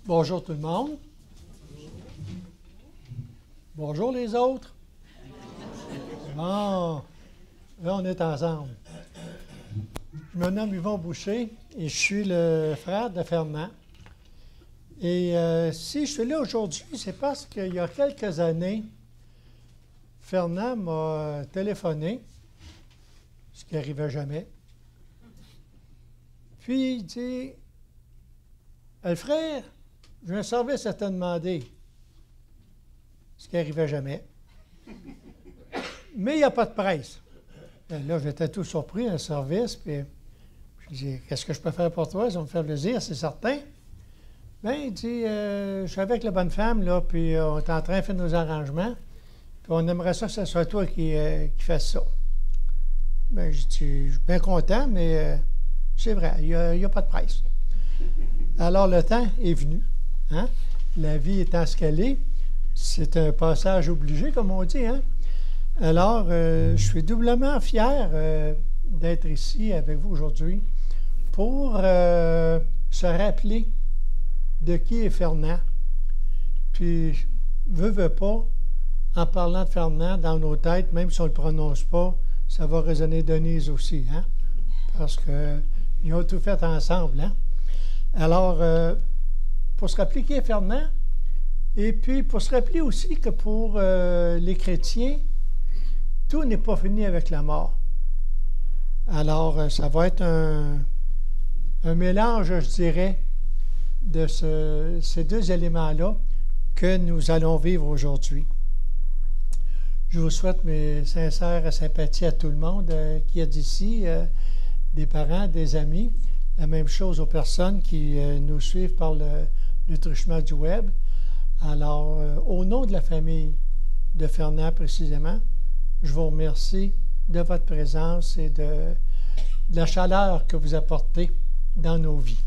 Bonjour tout le monde. Bonjour les autres. Bon, là on est ensemble. Je me nomme Yvon Boucher et je suis le frère de Fernand. Et si je suis là aujourd'hui, c'est parce qu'il y a quelques années, Fernand m'a téléphoné, ce qui n'arrivait jamais. Puis il dit, Alfred, j'ai un service à te demander, ce qui n'arrivait jamais. Mais il n'y a pas de presse. Et là, j'étais tout surpris, un service, puis je dis, qu'est-ce que je peux faire pour toi? Ça va me faire plaisir, c'est certain. Bien, il dit, je suis avec la bonne femme, là, puis on est en train de faire nos arrangements, puis on aimerait ça que ce soit toi qui fasses ça. Bien, je dis, je suis bien content, mais c'est vrai, il n'y a pas de presse. Alors, le temps est venu. Hein? La vie étant ce qu'elle est, c'est un passage obligé, comme on dit. Hein? Alors, je suis doublement fier d'être ici avec vous aujourd'hui pour se rappeler de qui est Fernand. Puis, veux pas, en parlant de Fernand dans nos têtes, même si on ne le prononce pas, ça va résonner Denise aussi. Hein? Parce qu'ils ont tout fait ensemble. Hein? Alors, pour se rappeler qui est Fernand, et puis pour se rappeler aussi que pour les chrétiens, tout n'est pas fini avec la mort. Alors, ça va être un mélange, je dirais, de ces deux éléments-là que nous allons vivre aujourd'hui. Je vous souhaite mes sincères sympathies à tout le monde qui est d'ici, des parents, des amis. La même chose aux personnes qui nous suivent par le truchement du web. Alors, au nom de la famille de Fernand précisément, je vous remercie de votre présence et de la chaleur que vous apportez dans nos vies.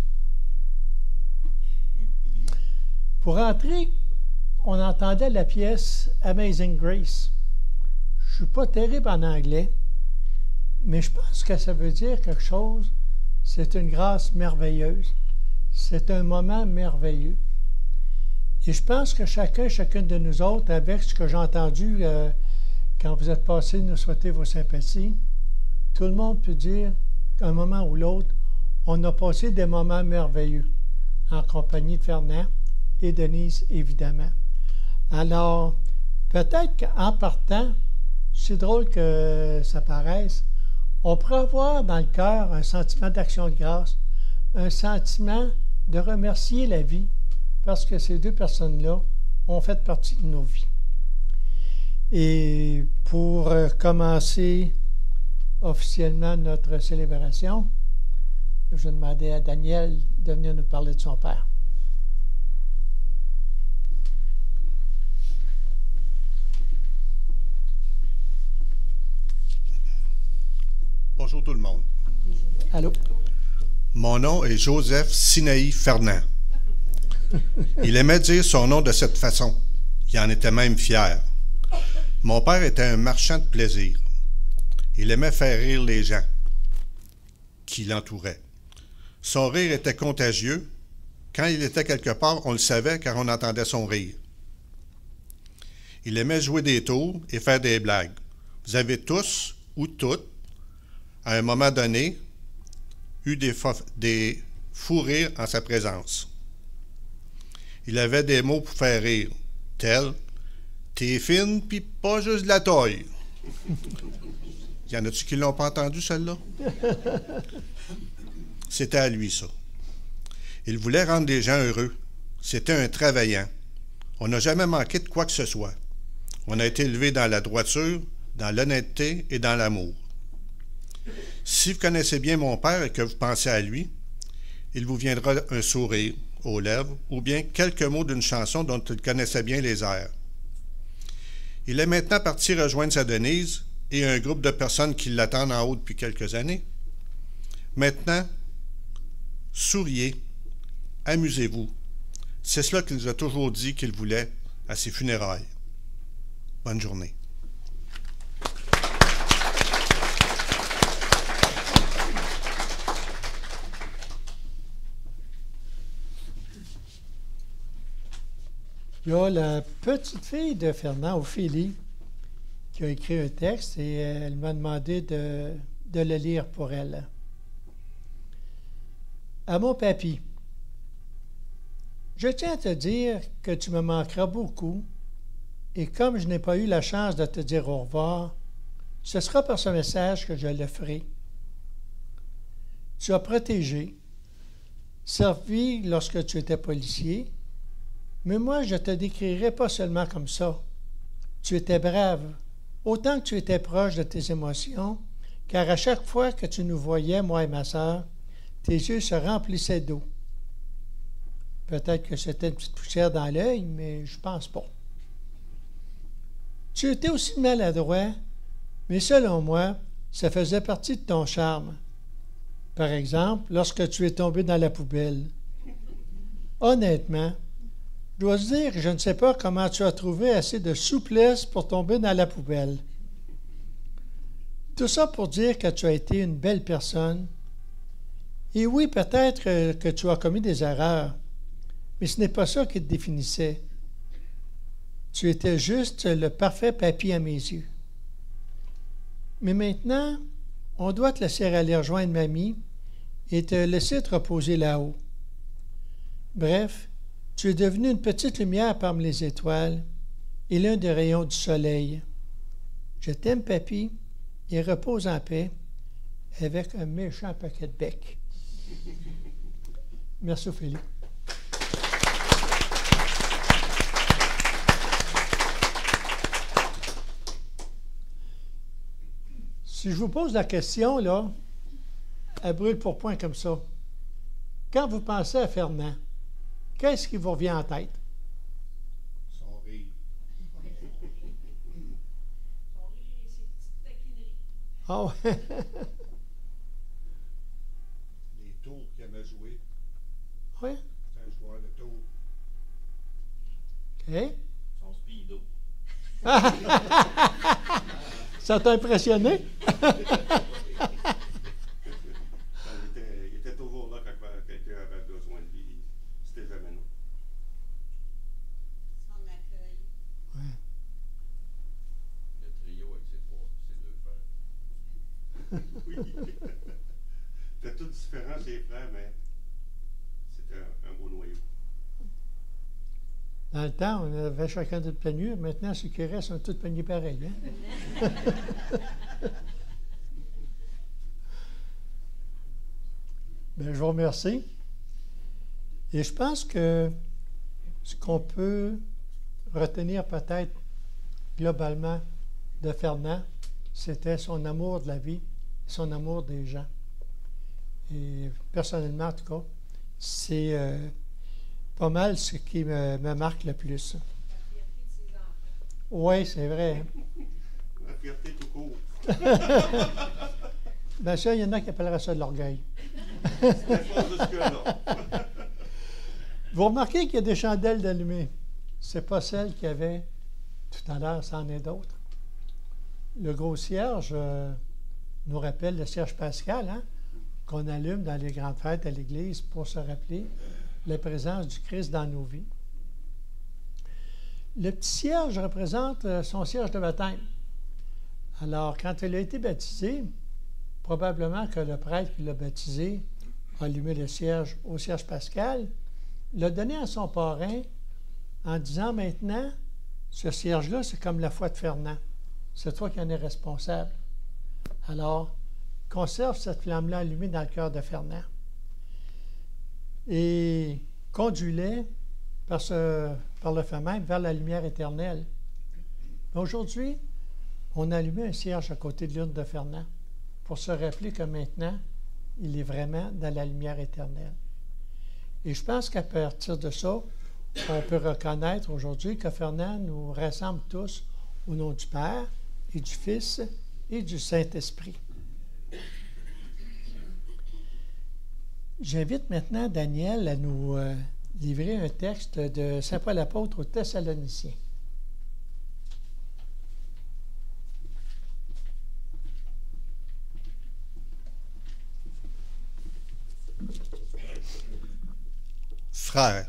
Pour entrer, on entendait la pièce Amazing Grace. Je ne suis pas terrible en anglais, mais je pense que ça veut dire quelque chose. C'est une grâce merveilleuse. C'est un moment merveilleux. Et je pense que chacune de nous autres, avec ce que j'ai entendu quand vous êtes passés nous souhaiter vos sympathies, tout le monde peut dire qu'à un moment ou l'autre, on a passé des moments merveilleux en compagnie de Fernand et Denise, évidemment. Alors, peut-être qu'en partant, c'est drôle que ça paraisse, on pourrait avoir dans le cœur un sentiment d'action de grâce, un sentiment de remercier la vie parce que ces deux personnes-là ont fait partie de nos vies. Et pour commencer officiellement notre célébration, je vais demander à Daniel de venir nous parler de son père. Bonjour tout le monde. Allô? Mon nom est Joseph Sinaï Fernand. Il aimait dire son nom de cette façon. Il en était même fier. Mon père était un marchand de plaisir. Il aimait faire rire les gens qui l'entouraient. Son rire était contagieux. Quand il était quelque part, on le savait car on entendait son rire. Il aimait jouer des tours et faire des blagues. Vous avez tous ou toutes, à un moment donné, eu des fous rires en sa présence. Il avait des mots pour faire rire, tels « T'es fine, pis pas juste de la taille ». Y en a-tu qui ne l'ont pas entendu, celle-là? C'était à lui, ça. Il voulait rendre les gens heureux. C'était un travaillant. On n'a jamais manqué de quoi que ce soit. On a été élevé dans la droiture, dans l'honnêteté et dans l'amour. Si vous connaissez bien mon père et que vous pensez à lui, il vous viendra un sourire aux lèvres ou bien quelques mots d'une chanson dont il connaissait bien les airs. Il est maintenant parti rejoindre sa Denise et un groupe de personnes qui l'attendent en haut depuis quelques années. Maintenant, souriez, amusez-vous. C'est cela qu'il nous a toujours dit qu'il voulait à ses funérailles. Bonne journée. Il y a la petite fille de Fernand, Ophélie, qui a écrit un texte et elle m'a demandé de le lire pour elle. À mon papy, je tiens à te dire que tu me manqueras beaucoup et comme je n'ai pas eu la chance de te dire au revoir, ce sera par ce message que je le ferai. Tu as protégé, servi lorsque tu étais policier, mais moi je te décrirai pas seulement comme ça. Tu étais brave, autant que tu étais proche de tes émotions, car à chaque fois que tu nous voyais, moi et ma sœur, tes yeux se remplissaient d'eau. Peut-être que c'était une petite poussière dans l'œil, mais je pense pas. Tu étais aussi maladroit, mais selon moi, ça faisait partie de ton charme. Par exemple, lorsque tu es tombé dans la poubelle. Honnêtement, je dois te dire que je ne sais pas comment tu as trouvé assez de souplesse pour tomber dans la poubelle. Tout ça pour dire que tu as été une belle personne. Et oui, peut-être que tu as commis des erreurs, mais ce n'est pas ça qui te définissait. Tu étais juste le parfait papy à mes yeux. Mais maintenant, on doit te laisser aller rejoindre mamie et te laisser te reposer là-haut. Bref, tu es devenu une petite lumière parmi les étoiles et l'un des rayons du soleil. Je t'aime, papy, et repose en paix avec un méchant paquet de bec. Merci, Ophélie. Si je vous pose la question, là, à brûle pour point comme ça, quand vous pensez à Fernand, qu'est-ce qui vous revient en tête? Son rire. Son rire et ses petites taquineries. Ah ouais. Les tours qu'il aimait jouer. Oui. C'est un joueur de tours. OK. Son speedo. Ça t'a impressionné? Il était toujours là quand quelqu'un avait besoin de lui. C'était jamais nous. Son accueil. Ouais. Le trio avec ses deux frères. Oui. C'était tout différent, ses frères, mais c'était un beau noyau. Dans le temps, on avait chacun notre peignure. Maintenant, ceux qui restent sont tous peignés pareil. Hein? Bien, je vous remercie. Et je pense que ce qu'on peut retenir peut-être globalement de Fernand, c'était son amour de la vie, son amour des gens. Et personnellement, en tout cas, c'est pas mal ce qui me marque le plus. La fierté de ses enfants. Oui, c'est vrai. La fierté tout court. Bien ça, il y en a qui appelleraient ça de l'orgueil. C'était pas jusque-là. Vous remarquez qu'il y a des chandelles d'allumées. Ce n'est pas celle qu'il y avait tout à l'heure, c'en est d'autres. Le gros cierge nous rappelle le cierge pascal, hein, qu'on allume dans les grandes fêtes à l'Église pour se rappeler la présence du Christ dans nos vies. Le petit cierge représente son cierge de baptême. Alors, quand il a été baptisé, probablement que le prêtre qui l'a baptisé a allumé le cierge au cierge pascal, l'a donné à son parrain en disant maintenant, ce cierge-là, c'est comme la foi de Fernand. C'est toi qui en es responsable. Alors, conserve cette flamme-là allumée dans le cœur de Fernand. Et conduis-les par le fait même vers la lumière éternelle. Mais aujourd'hui, on a allumé un cierge à côté de l'urne de Fernand pour se rappeler que maintenant, il est vraiment dans la lumière éternelle. Et je pense qu'à partir de ça, on peut reconnaître aujourd'hui que Fernand nous rassemble tous au nom du Père et du Fils et du Saint-Esprit. J'invite maintenant Daniel à nous livrer un texte de Saint Paul apôtre aux Thessaloniciens. Frères,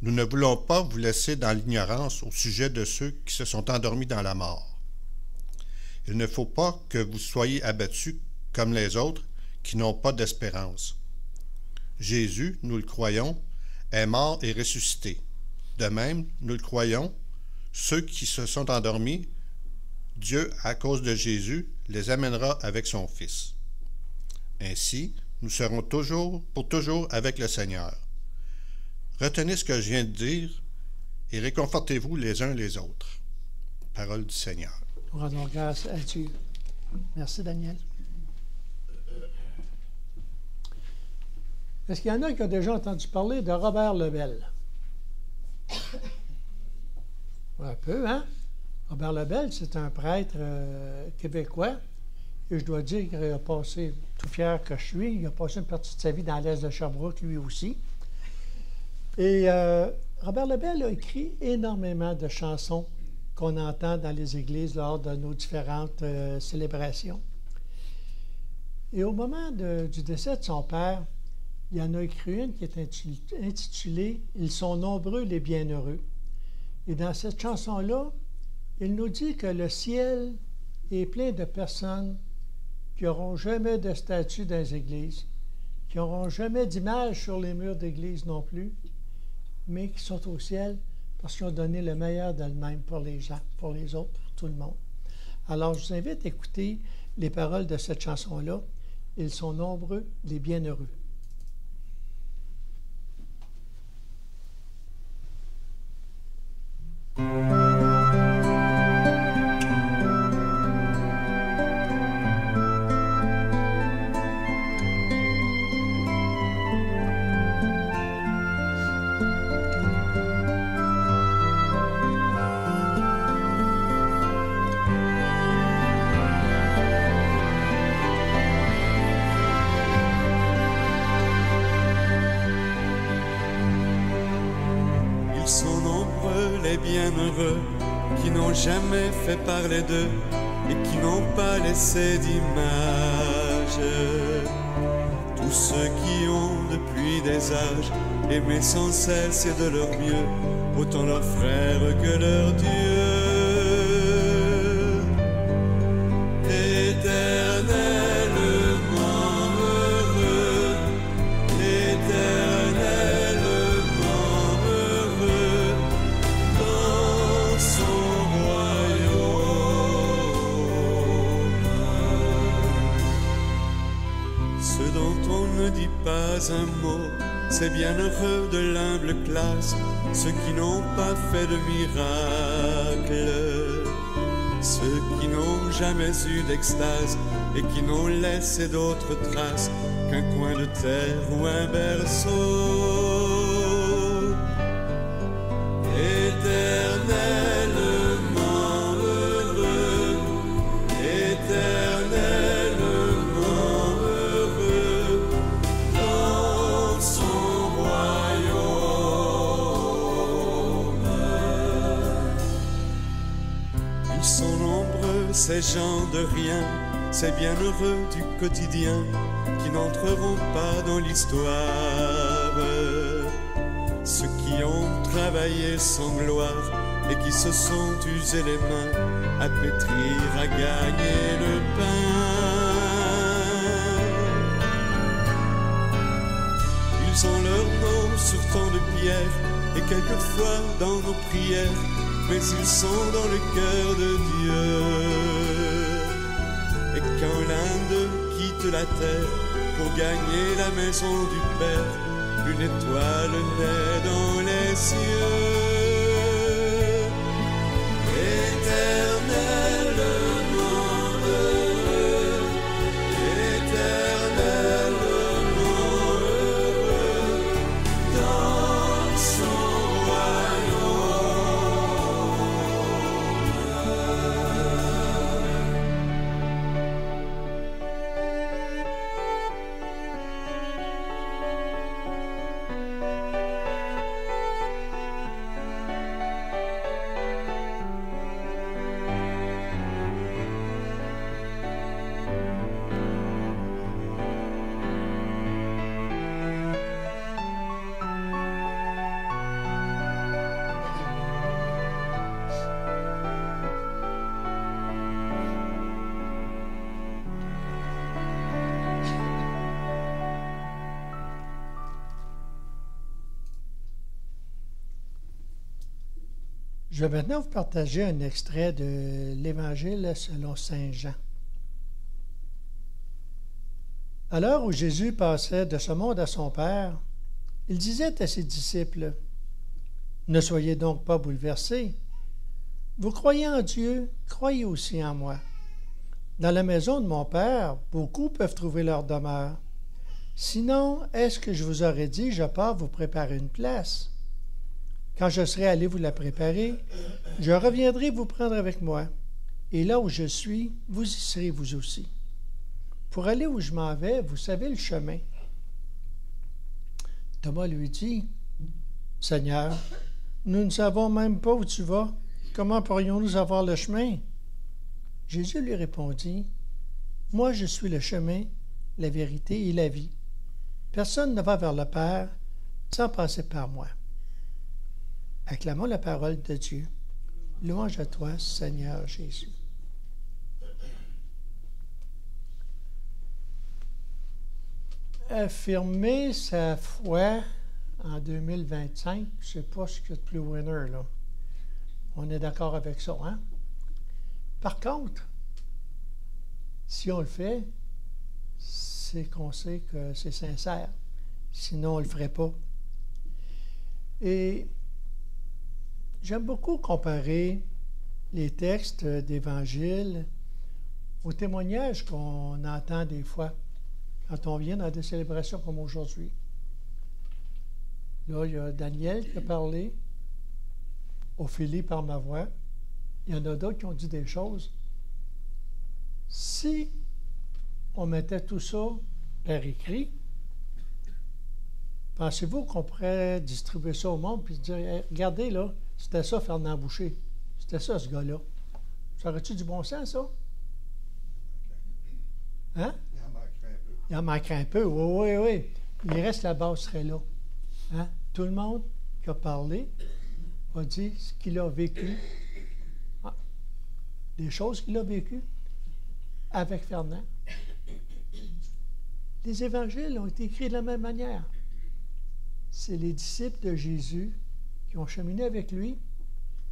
Nous ne voulons pas vous laisser dans l'ignorance au sujet de ceux qui se sont endormis dans la mort. Il ne faut pas que vous soyez abattus comme les autres qui n'ont pas d'espérance. Jésus, nous le croyons, est mort et ressuscité. De même, nous le croyons, ceux qui se sont endormis, Dieu, à cause de Jésus, les amènera avec son Fils. Ainsi, nous serons pour toujours avec le Seigneur. Retenez ce que je viens de dire et réconfortez-vous les uns les autres. Parole du Seigneur. Rendons grâce à Dieu. Merci, Daniel. Est-ce qu'il y en a qui ont déjà entendu parler de Robert Lebel? Un peu, hein? Robert Lebel, c'est un prêtre québécois. Et je dois dire qu'il a passé, tout fier que je suis, il a passé une partie de sa vie dans l'est de Sherbrooke, lui aussi. Et Robert Lebel a écrit énormément de chansons qu'on entend dans les églises lors de nos différentes célébrations. Et au moment du décès de son père, il en a écrit une qui est intitulée « Ils sont nombreux les bienheureux ». Et dans cette chanson-là, il nous dit que le ciel est plein de personnes qui n'auront jamais de statue dans les églises, qui n'auront jamais d'image sur les murs d'église non plus, mais qui sont au ciel parce qu'ils ont donné le meilleur d'eux-mêmes pour les gens, pour les autres, pour tout le monde. Alors, je vous invite à écouter les paroles de cette chanson-là. Ils sont nombreux, les bienheureux. Bienheureux qui n'ont jamais fait parler d'eux et qui n'ont pas laissé d'image. Tous ceux qui ont depuis des âges aimé sans cesse et de leur mieux autant leurs frères que leur Dieu. Un mot, c'est bienheureux de l'humble classe, ceux qui n'ont pas fait de miracle, ceux qui n'ont jamais eu d'extase et qui n'ont laissé d'autres traces qu'un coin de terre ou un berceau. Éternellement heureux, éternellement heureux, dans son royaume. Ils sont nombreux, ces gens de rien, ces bienheureux du quotidien, qui n'entreront pas dans l'histoire. Ceux qui ont travaillé sans gloire et qui se sont usés les mains à pétrir, à gagner le pain. Ils ont leur nom sur tant de pierres et quelquefois dans nos prières, mais ils sont dans le cœur de Dieu. Et quand l'un d'eux quitte la terre pour gagner la maison du Père, une étoile naît dans les cieux. Éternellement heureux, éternellement heureux, dans son royaume. Je vais maintenant vous partager un extrait de l'Évangile selon Saint Jean. À l'heure où Jésus passait de ce monde à son Père, il disait à ses disciples, « Ne soyez donc pas bouleversés. Vous croyez en Dieu, croyez aussi en moi. Dans la maison de mon Père, beaucoup peuvent trouver leur demeure. Sinon, est-ce que je vous aurais dit, je pars vous préparer une place? Quand je serai allé vous la préparer, je reviendrai vous prendre avec moi, et là où je suis, vous y serez vous aussi. Pour aller où je m'en vais, vous savez le chemin. » Thomas lui dit, « Seigneur, nous ne savons même pas où tu vas. Comment pourrions-nous savoir le chemin? » Jésus lui répondit, « Moi je suis le chemin, la vérité et la vie. Personne ne va vers le Père sans passer par moi. » Acclamons la parole de Dieu. Louange à toi, Seigneur Jésus. Affirmer sa foi en 2025, je ne sais pas ce qu'il y a de plus winner, là. On est d'accord avec ça, hein? Par contre, si on le fait, c'est qu'on sait que c'est sincère. Sinon, on ne le ferait pas. Et j'aime beaucoup comparer les textes d'Évangile aux témoignages qu'on entend des fois quand on vient dans des célébrations comme aujourd'hui. Là, il y a Daniel qui a parlé, Ophélie par ma voix. Il y en a d'autres qui ont dit des choses. Si on mettait tout ça par écrit, pensez-vous qu'on pourrait distribuer ça au monde et se dire, hey, regardez là, c'était ça Fernand Boucher, c'était ça ce gars-là. Ça aurait-tu du bon sens, ça? Hein? Il en manquerait un peu, oui, oui, oui. Il reste la base serait là. Hein? Tout le monde qui a parlé a dit ce qu'il a vécu, des choses qu'il a vécues avec Fernand. Les évangiles ont été écrits de la même manière. C'est les disciples de Jésus qui ont cheminé avec lui,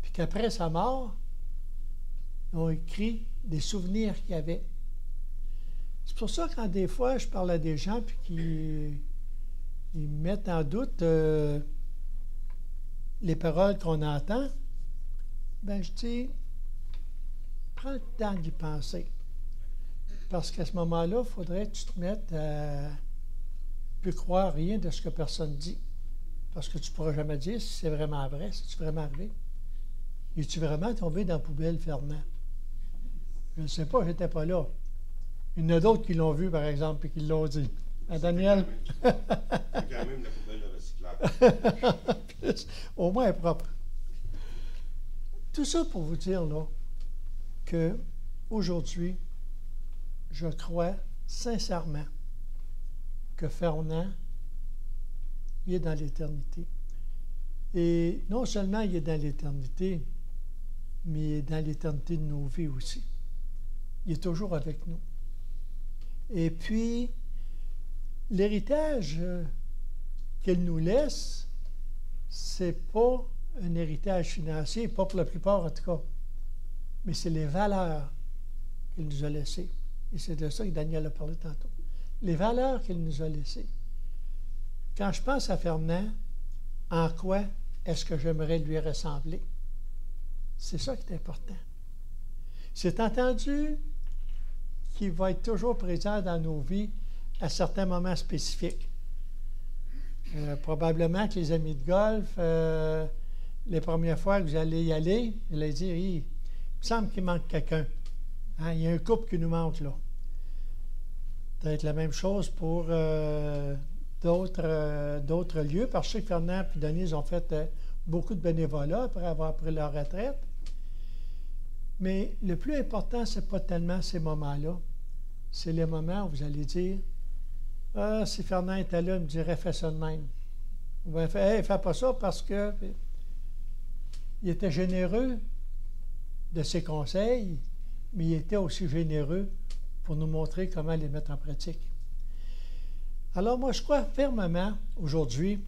puis qu'après sa mort, ils ont écrit des souvenirs qu'il y avait. C'est pour ça que quand des fois je parle à des gens puis qu'ils mettent en doute les paroles qu'on entend, ben je dis, prends le temps d'y penser. Parce qu'à ce moment-là, il faudrait que tu te mettes à ne plus croire rien de ce que personne dit. Parce que tu ne pourras jamais dire si c'est vraiment vrai, si c'est vraiment arrivé. Es-tu vraiment tombé dans la poubelle, Fernand? Je ne sais pas, je n'étais pas là. Il y en a d'autres qui l'ont vu, par exemple, et qui l'ont dit. Hein, Daniel? C'est quand même la poubelle de recyclage. Au moins propre. Tout ça pour vous dire, là, qu'aujourd'hui, je crois sincèrement que Fernand, il est dans l'éternité. Et non seulement il est dans l'éternité, mais il est dans l'éternité de nos vies aussi. Il est toujours avec nous. Et puis, l'héritage qu'il nous laisse, c'est pas un héritage financier, pas pour la plupart en tout cas, mais c'est les valeurs qu'il nous a laissées. Et c'est de ça que Daniel a parlé tantôt. Les valeurs qu'il nous a laissées. Quand je pense à Fernand, en quoi est-ce que j'aimerais lui ressembler? C'est ça qui est important. C'est entendu qu'il va être toujours présent dans nos vies à certains moments spécifiques. Probablement que les amis de golf, les premières fois que vous allez y aller, vous allez dire, il me semble qu'il manque quelqu'un. Hein, il y a un couple qui nous manque là. Peut-être la même chose pour d'autres lieux, parce que je sais que Fernand et Denise ont fait beaucoup de bénévolat après avoir pris leur retraite. Mais le plus important, ce n'est pas tellement ces moments-là. C'est les moments où vous allez dire, « Ah, si Fernand était là, il me dirait, fais ça de même. » Ou bien, « Hey, fais pas ça parce que... » Il était généreux de ses conseils, mais il était aussi généreux pour nous montrer comment les mettre en pratique. Alors moi, je crois fermement aujourd'hui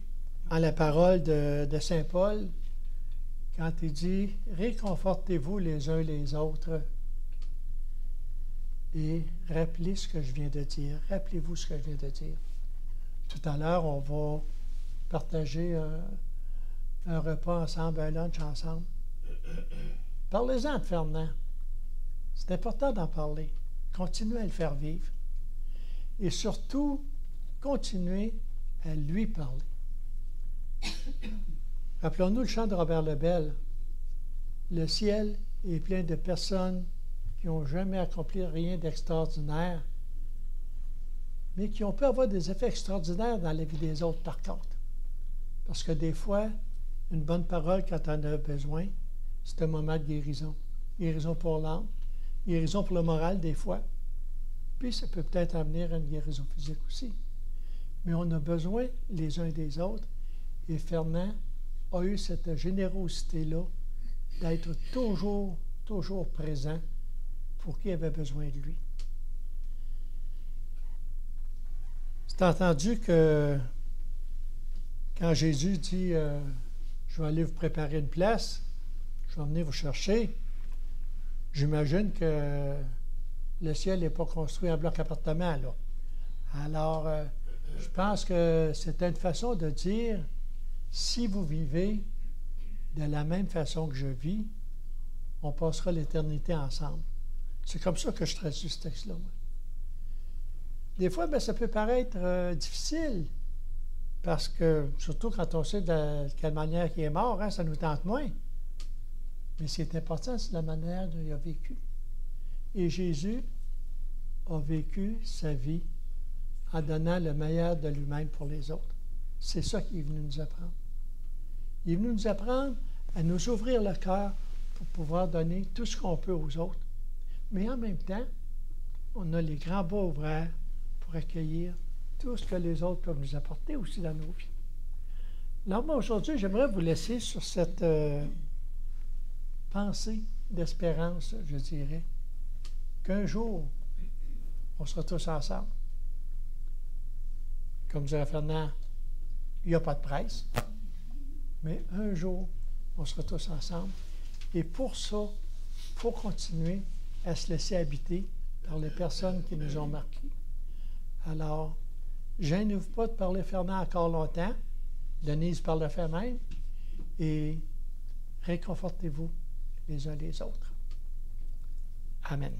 en la parole de Saint Paul quand il dit « Réconfortez-vous les uns les autres » et rappelez ce que je viens de dire. Rappelez-vous ce que je viens de dire. Tout à l'heure, on va partager un repas ensemble, un lunch ensemble. Parlez-en de Fernand. C'est important d'en parler. Continuez à le faire vivre. Et surtout, continuez à lui parler. Rappelons-nous le chant de Robert Lebel. Le ciel est plein de personnes qui n'ont jamais accompli rien d'extraordinaire, mais qui ont pu avoir des effets extraordinaires dans la vie des autres, par contre. Parce que des fois, une bonne parole, quand on en a besoin, c'est un moment de guérison. Guérison pour l'âme, guérison pour le moral, des fois. Puis, ça peut peut-être amener à une guérison physique aussi. Mais on a besoin les uns des autres. Et Fernand a eu cette générosité-là d'être toujours, toujours présent pour qui avait besoin de lui. C'est entendu que quand Jésus dit je vais aller vous préparer une place, je vais venir vous chercher, j'imagine que le ciel n'est pas construit en bloc appartement, là. Alors, je pense que c'est une façon de dire, si vous vivez de la même façon que je vis, on passera l'éternité ensemble. C'est comme ça que je traduis ce texte-là, moi. Des fois, bien, ça peut paraître difficile, parce que, surtout quand on sait de quelle manière il est mort, hein, ça nous tente moins. Mais ce qui est important, c'est la manière dont il a vécu. Et Jésus a vécu sa vie en donnant le meilleur de lui-même pour les autres. C'est ça qu'il est venu nous apprendre. Il est venu nous apprendre à nous ouvrir le cœur pour pouvoir donner tout ce qu'on peut aux autres. Mais en même temps, on a les grands bras ouverts pour accueillir tout ce que les autres peuvent nous apporter aussi dans nos vies. Alors moi, aujourd'hui, j'aimerais vous laisser sur cette pensée d'espérance, je dirais, qu'un jour, on sera tous ensemble. Comme dirait Fernand, il n'y a pas de presse, mais un jour, on sera tous ensemble. Et pour ça, il faut continuer à se laisser habiter par les personnes qui nous ont marqués. Alors, gênez-vous pas de parler Fernand encore longtemps. Denise parle de fait même. Et réconfortez-vous les uns les autres. Amen.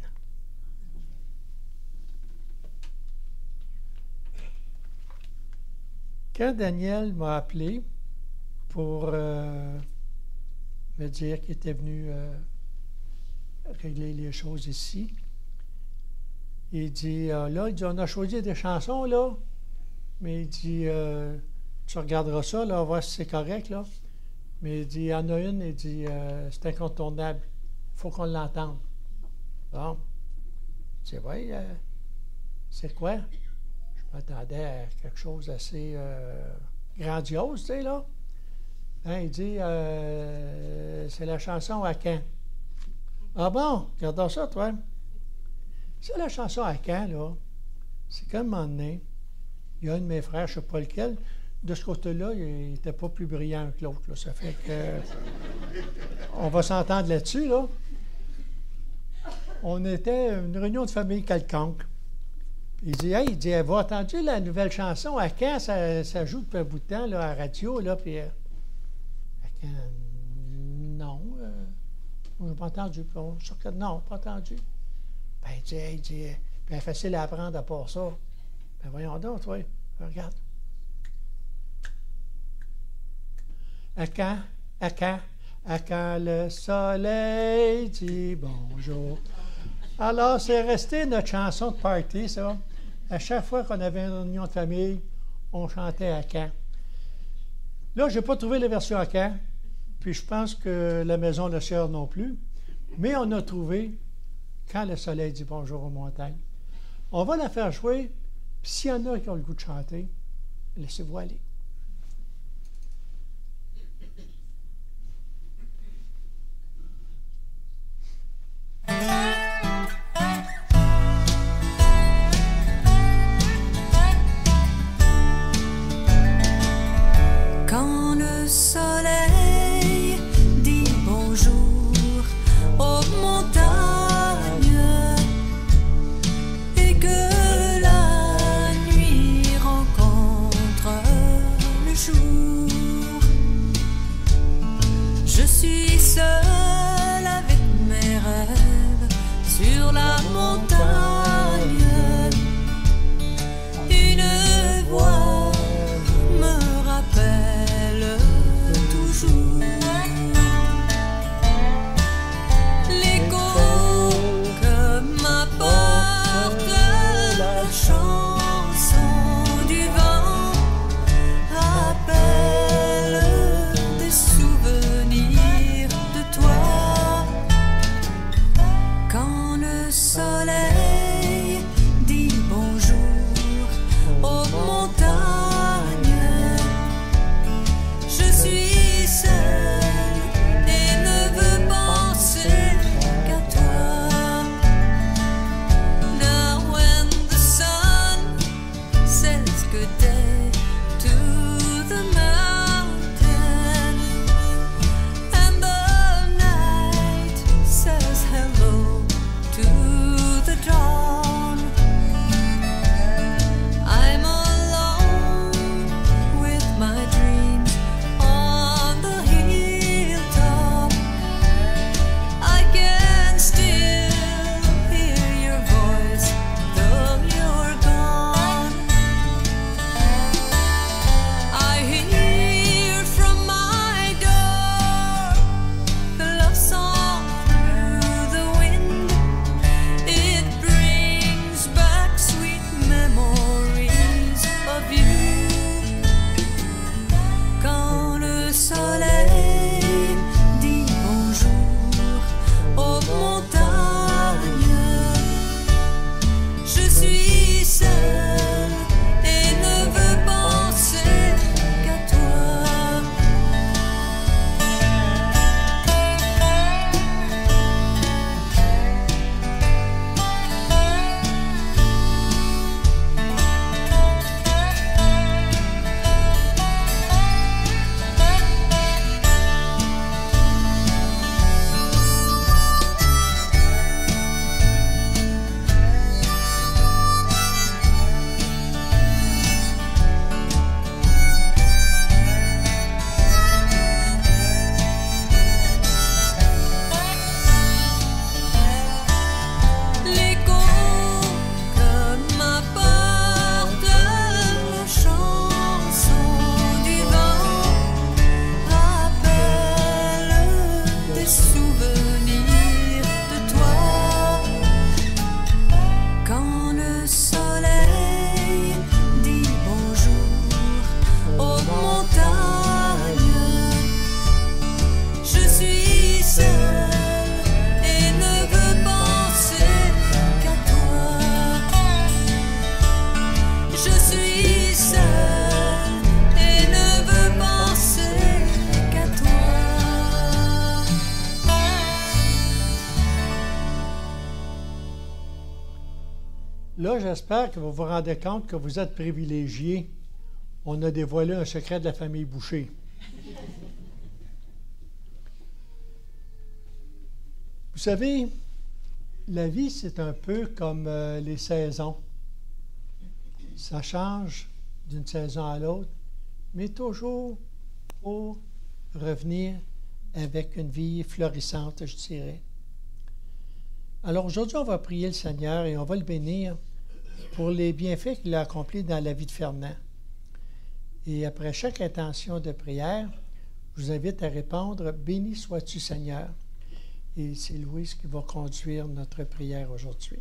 Quand Daniel m'a appelé pour me dire qu'il était venu régler les choses ici, il dit, là, il dit, on a choisi des chansons, là, mais il dit, tu regarderas ça, là, on va voir si c'est correct, là. Mais il dit, il y en a une, il dit, c'est incontournable, il faut qu'on l'entende. Bon, je dis, oui, c'est quoi? Je m'attendais à quelque chose d'assez grandiose, tu sais, là. Hein, il dit, c'est la chanson à Caen. Ah bon, regardons ça, toi. C'est la chanson à Caen, là. C'est comme un moment donné, il y a un de mes frères, je ne sais pas lequel, de ce côté-là, il n'était pas plus brillant que l'autre, là. Ça fait que on va s'entendre là-dessus, là. On était une réunion de famille quelconque. Il dit, hey, il dit, avez-vous entendu la nouvelle chanson à Caen? Ça joue depuis un bout de temps, là, à la radio, là, puis à Caen, non. On n'a pas entendu. Non, pas entendu. Ben, il dit, hey, il dit, ben, facile à apprendre à part ça. Ben, voyons donc, toi. Regarde. À quand le soleil dit bonjour. Alors, c'est resté notre chanson de party, ça. À chaque fois qu'on avait une réunion de famille, on chantait à Caen. Là, je n'ai pas trouvé la version à Caen, puis je pense que la maison de la sœur non plus, mais on a trouvé Quand le soleil dit bonjour aux montagnes. On va la faire jouer, puis s'il y en a qui ont le goût de chanter, laissez-vous aller. Quand le soleil dit montagnes. Une voix me rappelle toujours l'écho que m'apporte la chanson du vent, rappelle des souvenirs de toi. Quand le soleil dit bonjour aux montagnes, je suis seule et ne veux penser qu'à toi. Now when the sun says good day to the mountain and the night says hello to the dawn, I'm alone with my dreams on the hilltop. I can still hear your voice though you're gone. I hear from my door the love song through the wind. It brings back sweet memories of you. Quand le soleil dit bonjour aux montagnes, je suis seule et ne veux penser qu'à toi. L'écho que m'apporte la chanson du vent rappelle des souvenirs de toi. Quand le soleil dit bonjour aux montagnes, je suis seule et ne veux penser qu'à toi. Je suis seule et ne veux penser qu'à toi. Là, j'espère que vous vous rendez compte que vous êtes privilégiés. On a dévoilé un secret de la famille Boucher. Vous savez, la vie, c'est un peu comme les saisons. Ça change d'une saison à l'autre, mais toujours pour revenir avec une vie florissante, je dirais. Alors aujourd'hui, on va prier le Seigneur et on va le bénir pour les bienfaits qu'il a accomplis dans la vie de Fernand. Et après chaque intention de prière, je vous invite à répondre « Béni sois-tu, Seigneur ». Et c'est Louise qui va conduire notre prière aujourd'hui.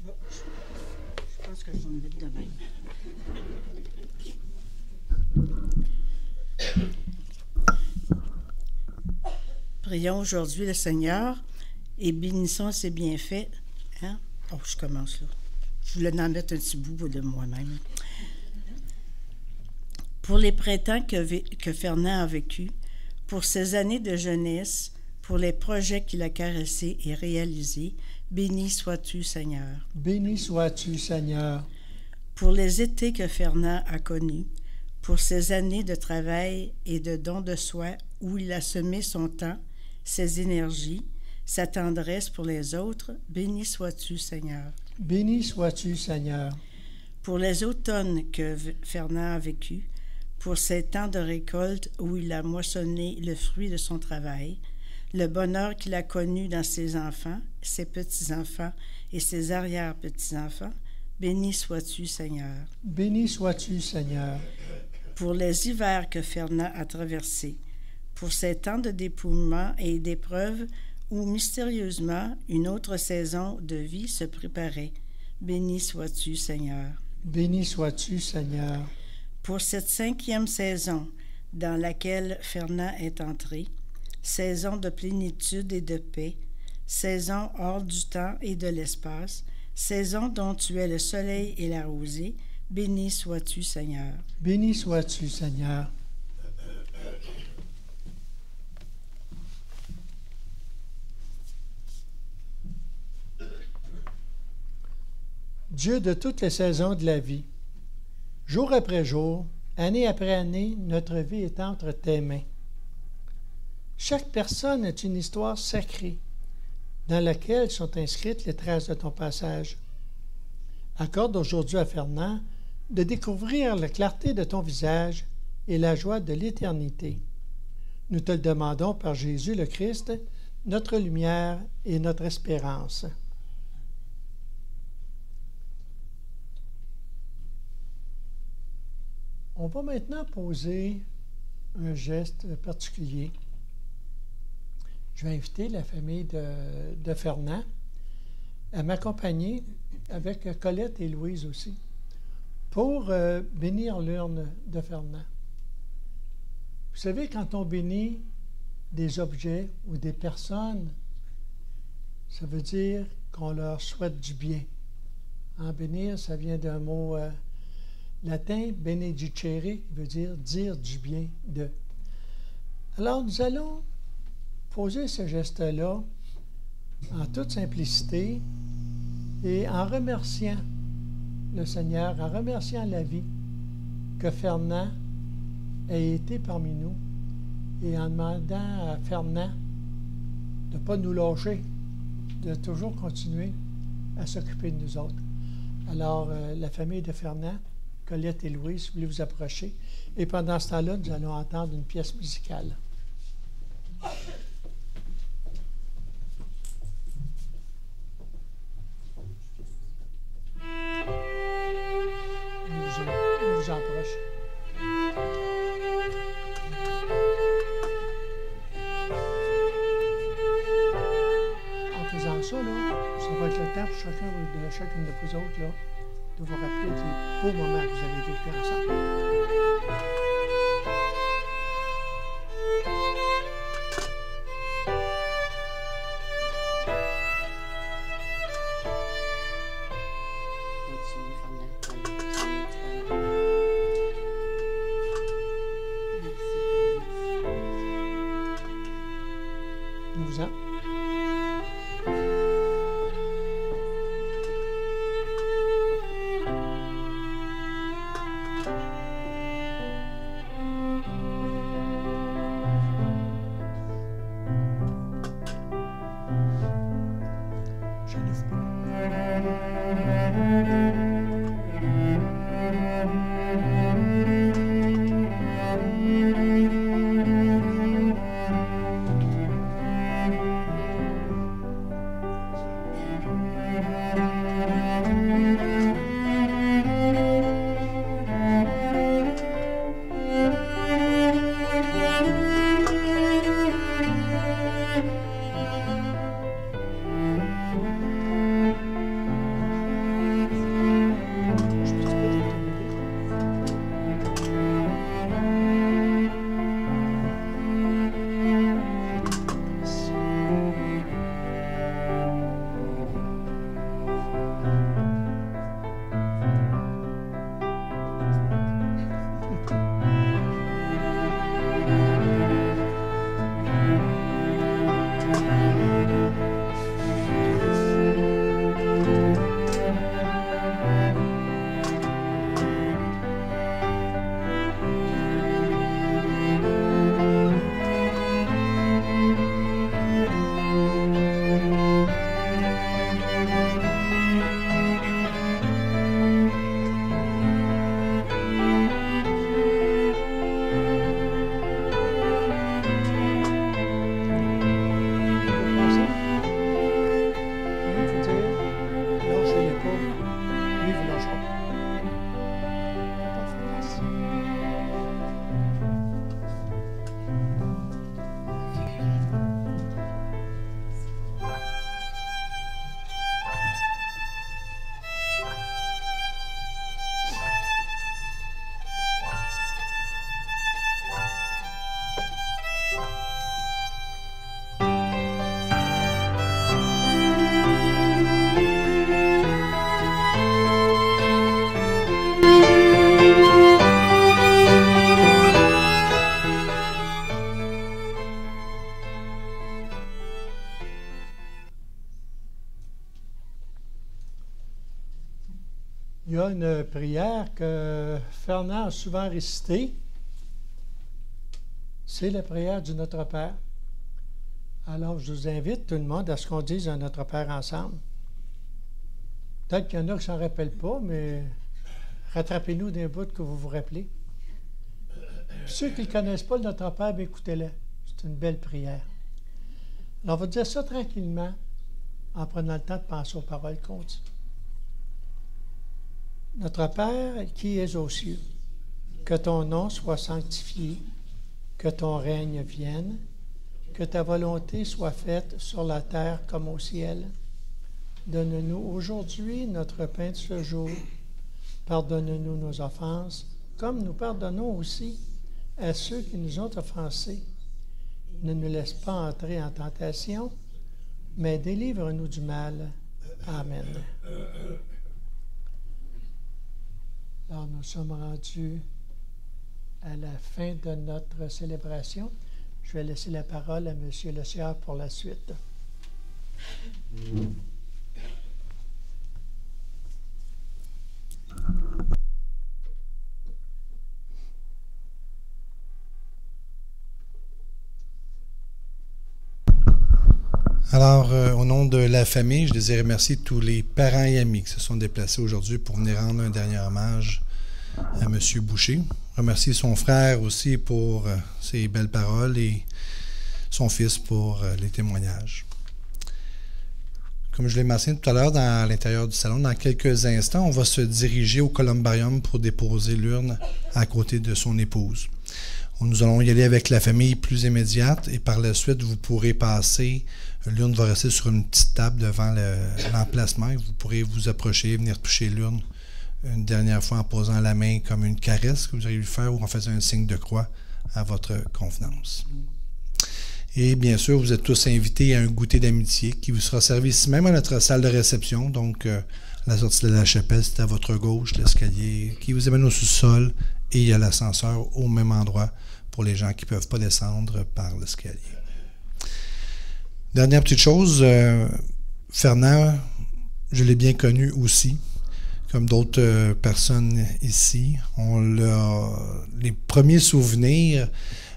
Je pense que je vais me mettre de même. Prions aujourd'hui le Seigneur et bénissons ses bienfaits. Hein? Oh, je commence là. Je voulais en mettre un petit bout de moi-même. Pour les printemps que Fernand a vécu, pour ses années de jeunesse, pour les projets qu'il a caressés et réalisés, béni sois-tu, Seigneur. Béni sois-tu, Seigneur. Pour les étés que Fernand a connus, pour ses années de travail et de don de soi où il a semé son temps, ses énergies, sa tendresse pour les autres, béni sois-tu, Seigneur. Béni sois-tu, Seigneur. Pour les automnes que Fernand a vécus, pour ces temps de récolte où il a moissonné le fruit de son travail, le bonheur qu'il a connu dans ses enfants, ses petits-enfants et ses arrière-petits-enfants. Béni sois-tu, Seigneur. Béni sois-tu, Seigneur. Pour les hivers que Fernand a traversés, pour ces temps de dépouillement et d'épreuves où mystérieusement une autre saison de vie se préparait. Béni sois-tu, Seigneur. Béni sois-tu, Seigneur. Pour cette 5e saison dans laquelle Fernand est entré, saison de plénitude et de paix, saison hors du temps et de l'espace, saison dont tu es le soleil et la rosée, béni sois-tu, Seigneur. Béni sois-tu, Seigneur. Dieu de toutes les saisons de la vie, jour après jour, année après année, notre vie est entre tes mains. Chaque personne est une histoire sacrée dans laquelle sont inscrites les traces de ton passage. Accorde aujourd'hui à Fernand de découvrir la clarté de ton visage et la joie de l'éternité. Nous te le demandons par Jésus le Christ, notre lumière et notre espérance. On va maintenant poser un geste particulier. Je vais inviter la famille de Fernand à m'accompagner avec Colette et Louise aussi pour bénir l'urne de Fernand. Vous savez, quand on bénit des objets ou des personnes, ça veut dire qu'on leur souhaite du bien. En bénir, ça vient d'un mot latin, benedicere, qui veut dire du bien de. Alors, nous allons poser ce geste-là en toute simplicité et en remerciant le Seigneur, en remerciant la vie que Fernand ait été parmi nous et en demandant à Fernand de ne pas nous lâcher, de toujours continuer à s'occuper de nous autres. Alors, la famille de Fernand, Colette et Louise, si vous voulez vous approcher. Et pendant ce temps-là, nous allons entendre une pièce musicale. Nous vous approche. En faisant ça, là, ça va être le temps pour chacune de vous autres, là, de vous rappeler des beaux moments que vous avez vécu ensemble. Nous-en. Il y a une prière que Fernand a souvent récitée. C'est la prière du Notre Père. Alors, je vous invite tout le monde à ce qu'on dise un Notre Père ensemble. Peut-être qu'il y en a qui ne s'en rappellent pas, mais rattrapez-nous d'un bout que vous vous rappelez. Puis ceux qui ne connaissent pas le Notre Père, bien, écoutez-le. C'est une belle prière. Alors, on va dire ça tranquillement, en prenant le temps de penser aux paroles qu'on dit. Notre Père qui es aux cieux, que ton nom soit sanctifié, que ton règne vienne, que ta volonté soit faite sur la terre comme au ciel. Donne-nous aujourd'hui notre pain de ce jour. Pardonne-nous nos offenses, comme nous pardonnons aussi à ceux qui nous ont offensés. Ne nous laisse pas entrer en tentation, mais délivre-nous du mal. Amen. Alors, nous sommes rendus à la fin de notre célébration. Je vais laisser la parole à M. Lecière pour la suite. Alors, au nom de la famille, je désire remercier tous les parents et amis qui se sont déplacés aujourd'hui pour venir rendre un dernier hommage à M. Boucher. Remercier son frère aussi pour ses belles paroles et son fils pour les témoignages. Comme je l'ai mentionné tout à l'heure à l'intérieur du salon, dans quelques instants, on va se diriger au columbarium pour déposer l'urne à côté de son épouse. Nous allons y aller avec la famille plus immédiate et par la suite, vous pourrez passer. L'urne va rester sur une petite table devant l'emplacement. Vous pourrez vous approcher, venir toucher l'urne une dernière fois en posant la main comme une caresse que vous auriez dû faire ou en faisant un signe de croix à votre convenance. Et bien sûr, vous êtes tous invités à un goûter d'amitié qui vous sera servi ici même à notre salle de réception. Donc, la sortie de la chapelle, c'est à votre gauche, l'escalier qui vous amène au sous-sol et il y a l'ascenseur au même endroit pour les gens qui ne peuvent pas descendre par l'escalier. Dernière petite chose, Fernand, je l'ai bien connu aussi, comme d'autres personnes ici. Les premiers souvenirs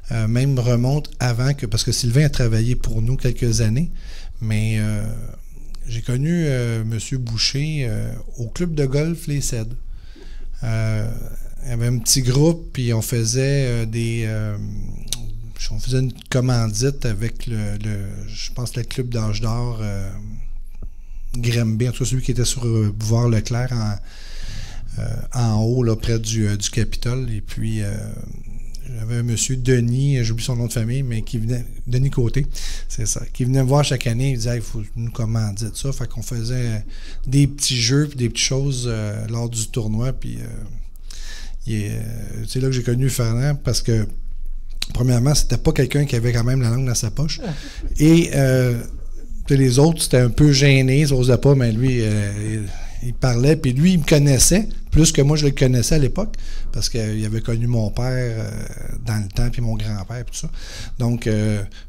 même remontent avant que, parce que Sylvain a travaillé pour nous quelques années, mais j'ai connu M. Boucher au club de golf Les Cèdres. Il y avait un petit groupe, puis on faisait on faisait une commandite avec je pense, le club d'âge d'or Grimby, en tout cas celui qui était sur Boulevard Leclerc en haut, là, près du Capitole. Et puis, j'avais un monsieur, Denis, j'oublie son nom de famille, mais qui venait, Denis Côté, c'est ça, qui venait me voir chaque année, il disait, il faut nous commandite ça. Fait qu'on faisait des petits jeux puis des petites choses lors du tournoi. Puis, c'est là que j'ai connu Fernand parce que, premièrement, c'était pas quelqu'un qui avait quand même la langue dans sa poche. Et les autres, c'était un peu gêné, ils n'osaient pas, mais lui, il parlait, puis lui, il me connaissait, plus que moi, je le connaissais à l'époque, parce qu'il avait connu mon père dans le temps, puis mon grand-père, puis tout ça. Donc,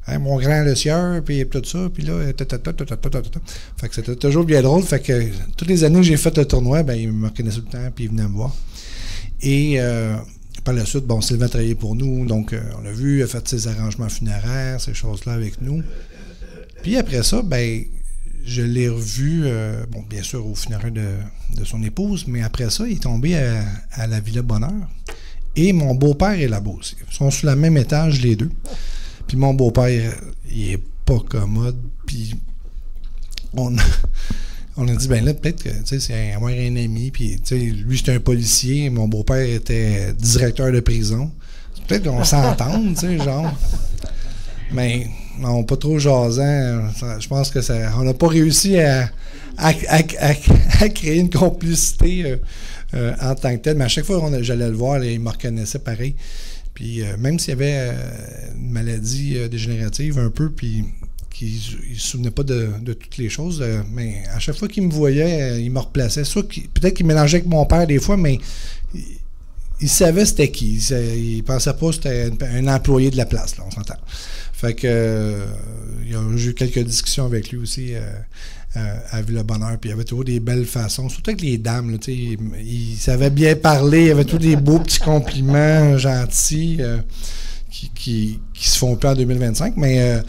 mon grand le sieur, puis tout ça, puis là, fait que c'était toujours bien drôle. Fait que toutes les années que j'ai fait le tournoi, ben, il me reconnaissait tout le temps, puis il venait me voir. Et par la suite, bon, Sylvain a travaillé pour nous, donc on l'a vu, il a fait ses arrangements funéraires, ces choses-là avec nous. Puis après ça, ben, je l'ai revu, bon, bien sûr, au funérailles de son épouse, mais après ça, il est tombé à la Villa Bonheur. Et mon beau-père est là-bas aussi. Ils sont sur le même étage, les deux. Puis mon beau-père, il est pas commode. Puis on a dit, ben là, peut-être que c'est avoir un ami. Puis lui, c'était un policier. Mon beau-père était directeur de prison. Peut-être qu'on s'entende, genre. Mais non, pas trop jasant. Je pense que on n'a pas réussi à créer une complicité en tant que tel. Mais à chaque fois que j'allais le voir, il me reconnaissait pareil. Puis même s'il y avait une maladie dégénérative un peu, puis qu'il ne se souvenait pas de toutes les choses, mais à chaque fois qu'il me voyait, il me replaçait. Peut-être qu'il mélangeait avec mon père des fois, mais il savait c'était qui. Il pensait pas que c'était un employé de la place, là, on s'entend. Fait que j'ai eu quelques discussions avec lui aussi à Ville-le-Bonheur, puis il y avait toujours des belles façons, surtout avec les dames, là, il savait bien parler, il y avait tous des beaux petits compliments gentils qui se font plus en 2025, mais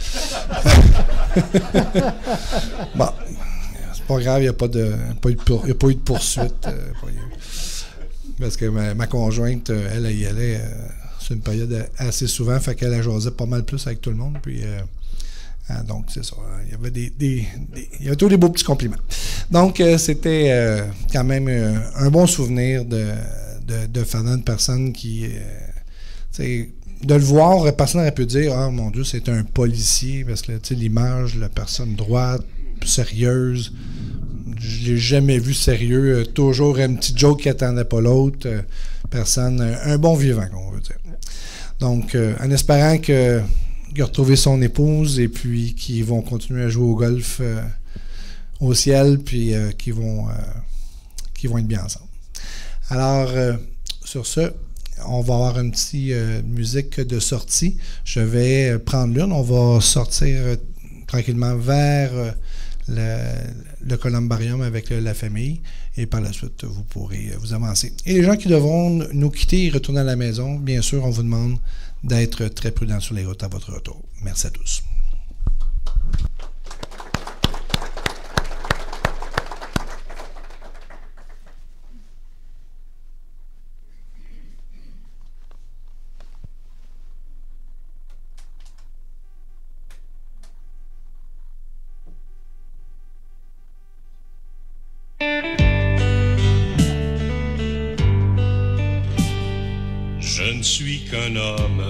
bon, c'est pas grave, il n'y a pas eu de poursuite. Parce que ma conjointe, elle y allait sur une période assez souvent, fait qu'elle jasait pas mal plus avec tout le monde, puis donc c'est ça, il y avait tous des beaux petits compliments. Donc c'était quand même un bon souvenir de Fernand, une personne qui, de le voir, personne n'aurait pu dire « Ah, mon Dieu, c'est un policier », parce que l'image, la personne droite, sérieuse, je l'ai jamais vu sérieux, toujours un petit joke qui attendait pas l'autre, personne, un bon vivant, qu'on veut dire. Donc, en espérant qu'il a retrouvé son épouse et puis qu'ils vont continuer à jouer au golf au ciel, puis qu'ils vont être bien ensemble. Alors, sur ce, on va avoir une petite musique de sortie. Je vais prendre l'une. On va sortir tranquillement vers le columbarium avec la famille. Et par la suite, vous pourrez vous avancer. Et les gens qui devront nous quitter et retourner à la maison, bien sûr, on vous demande d'être très prudents sur les routes à votre retour. Merci à tous. Je ne suis qu'un homme,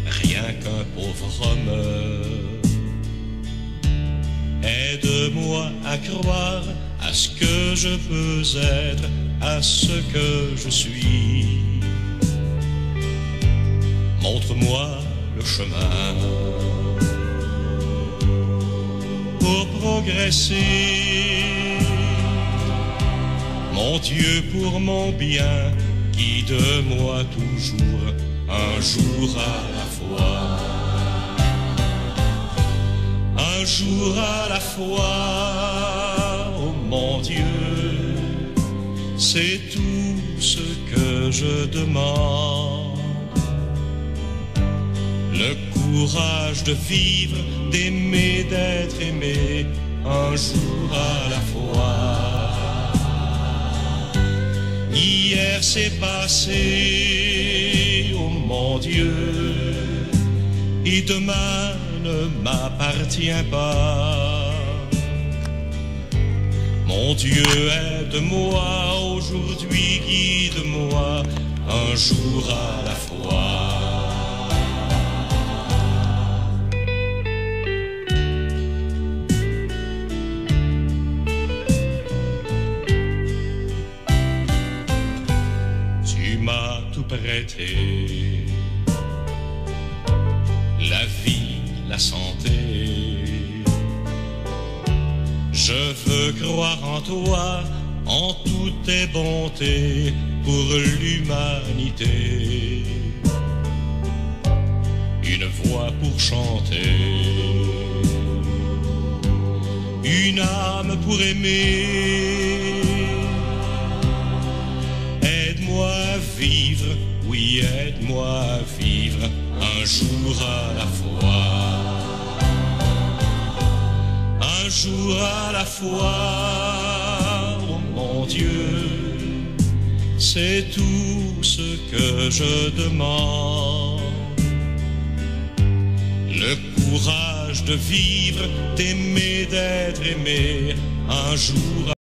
rien qu'un pauvre homme. Aide-moi à croire à ce que je peux être, à ce que je suis. Montre-moi le chemin pour progresser. Mon Dieu, pour mon bien, guide-moi toujours, un jour à la fois. Un jour à la fois, oh mon Dieu, c'est tout ce que je demande. Le courage de vivre, d'aimer, d'être aimé, un jour à la fois. Hier c'est passé, oh mon Dieu, et demain ne m'appartient pas. Mon Dieu, aide-moi aujourd'hui, guide-moi, un jour à la fois. Prêté la vie, la santé. Je veux croire en toi, en toutes tes bontés pour l'humanité. Une voix pour chanter, une âme pour aimer. Aide-moi à vivre, oui, aide-moi à vivre, un jour à la fois. Un jour à la fois, oh mon Dieu, c'est tout ce que je demande. Le courage de vivre, d'aimer, d'être aimé, un jour